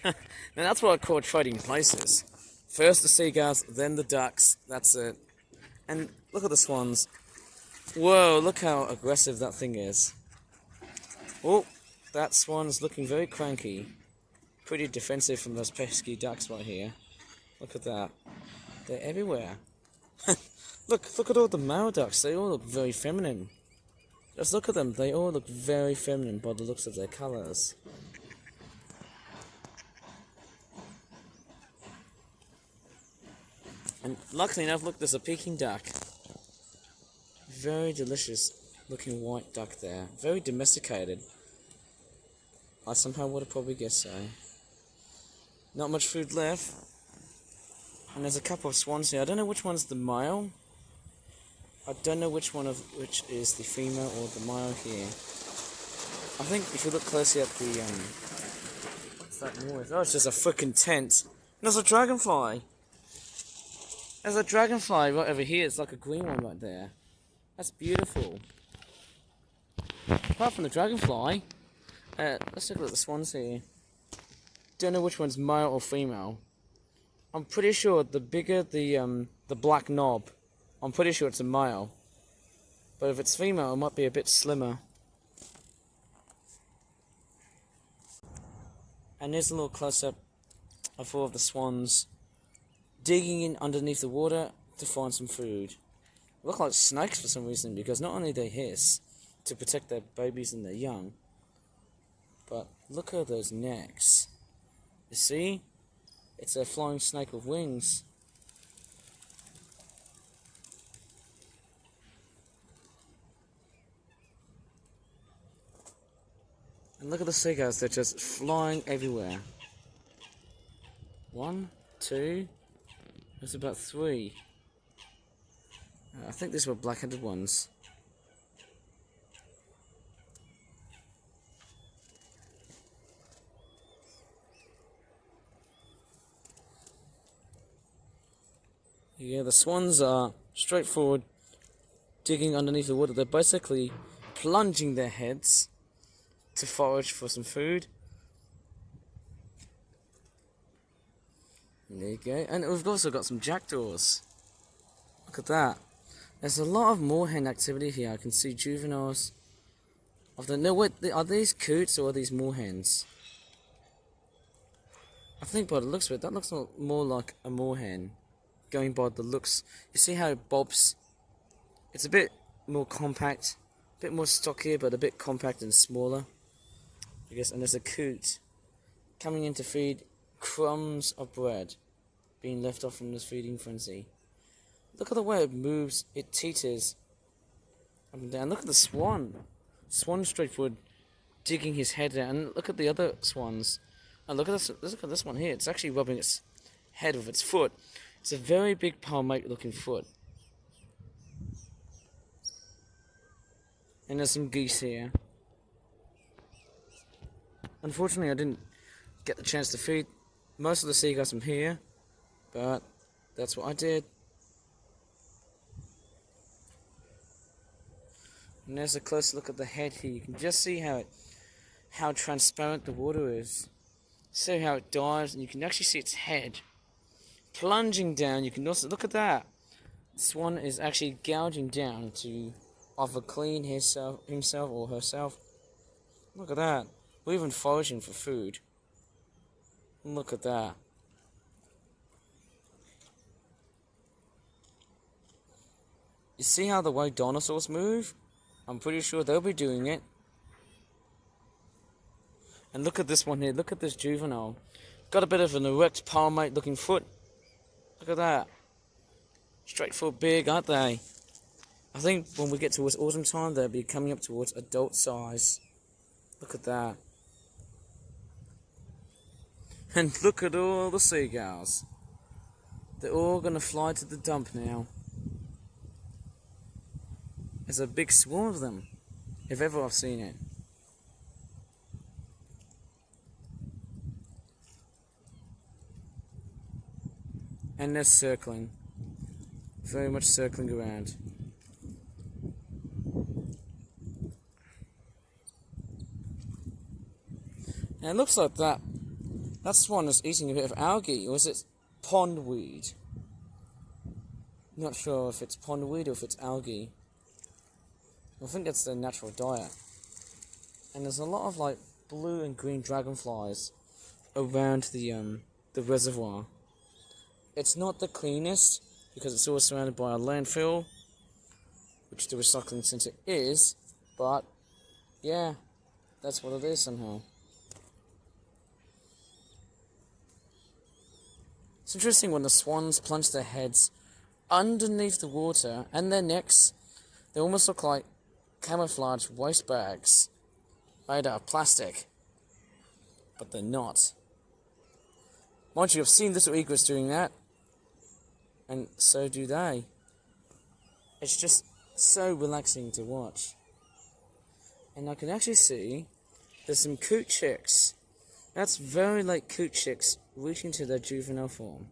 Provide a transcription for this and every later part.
Now that's what I call trading places. First the seagulls, then the ducks. That's it. And look at the swans. Whoa, look how aggressive that thing is. Oh, that swan's looking very cranky. Pretty defensive from those pesky ducks right here. Look at that. They're everywhere. Look at all the male ducks. They all look very feminine. Just look at them. They all look very feminine by the looks of their colours. And luckily enough, look, there's a Peking duck. Very delicious looking white duck there. Very domesticated. I somehow would have probably guessed so. Not much food left. And there's a couple of swans here. I don't know which one's the male. I don't know which is the female or the male here. I think if you look closely at the what's that noise? Oh, it's just a freaking tent. And there's a dragonfly. There's a dragonfly right over here. It's like a green one right there. That's beautiful. Apart from the dragonfly, let's take a look at the swans here. Don't know which one's male or female. I'm pretty sure the bigger the black knob, I'm pretty sure it's a male. But if it's female, it might be a bit slimmer. And here's a little close-up of all of the swans digging in underneath the water to find some food. They look like snakes for some reason, because not only they hiss to protect their babies and their young, but look at those necks. You see? It's a flying snake with wings. And look at the seagulls, they're just flying everywhere. 1, 2, there's about 3. I think these were black-headed ones. Yeah, the swans are straightforward, digging underneath the water. They're basically plunging their heads to forage for some food. And there you go. And we've also got some jackdaws. Look at that. There's a lot of moorhen activity here. I can see juveniles. I don't know what are these coots or are these moorhens? I think by the looks of it, that looks more like a moorhen. Going by the looks, you see how it bobs? It's a bit more compact, a bit more stockier, but a bit compact and smaller, I guess. And there's a coot coming in to feed crumbs of bread being left off from this feeding frenzy. Look at the way it moves, it teeters up and down. Look at the swan. Swan straightforward digging his head out. And look at the other swans. And look at this. Look at this one here. It's actually rubbing its head with its foot. It's a very big palmate looking foot. And there's some geese here. Unfortunately, I didn't get the chance to feed most of the seagulls from here, but that's what I did. And there's a close look at the head here. You can just see how transparent the water is. See how it dives, and you can actually see its head plunging down. You can also look at that. The swan is actually gouging down to either clean himself or herself. Look at that. We're even foraging for food. Look at that. You see how the way dinosaurs move? I'm pretty sure they'll be doing it. And look at this one here. Look at this juvenile. Got a bit of an erect palmate looking foot. Look at that. Straightforward big, aren't they? I think when we get towards autumn time, they'll be coming up towards adult size. Look at that. And look at all the seagulls. They're all going to fly to the dump now. There's a big swarm of them, if ever I've seen it. And they're circling. Very much circling around. And it looks like that That swan is eating a bit of algae, or is it pondweed? Not sure if it's pondweed or if it's algae. I think it's their natural diet. And there's a lot of like blue and green dragonflies around the reservoir. It's not the cleanest because it's all surrounded by a landfill, which the recycling centre is, but yeah, that's what it is somehow. It's interesting when the swans plunge their heads underneath the water and their necks, they almost look like camouflage waste bags made out of plastic, but they're not. Mind you, I've seen little egrets doing that, and so do they. It's just so relaxing to watch. And I can actually see there's some coot chicks. That's very like coot chicks reaching to their juvenile form.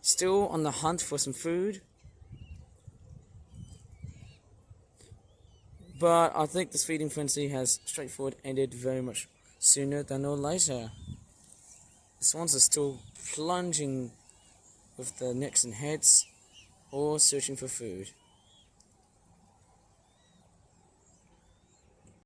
Still on the hunt for some food. But I think this feeding frenzy has straightforward ended very much sooner than or later. The swans are still plunging with their necks and heads, or searching for food.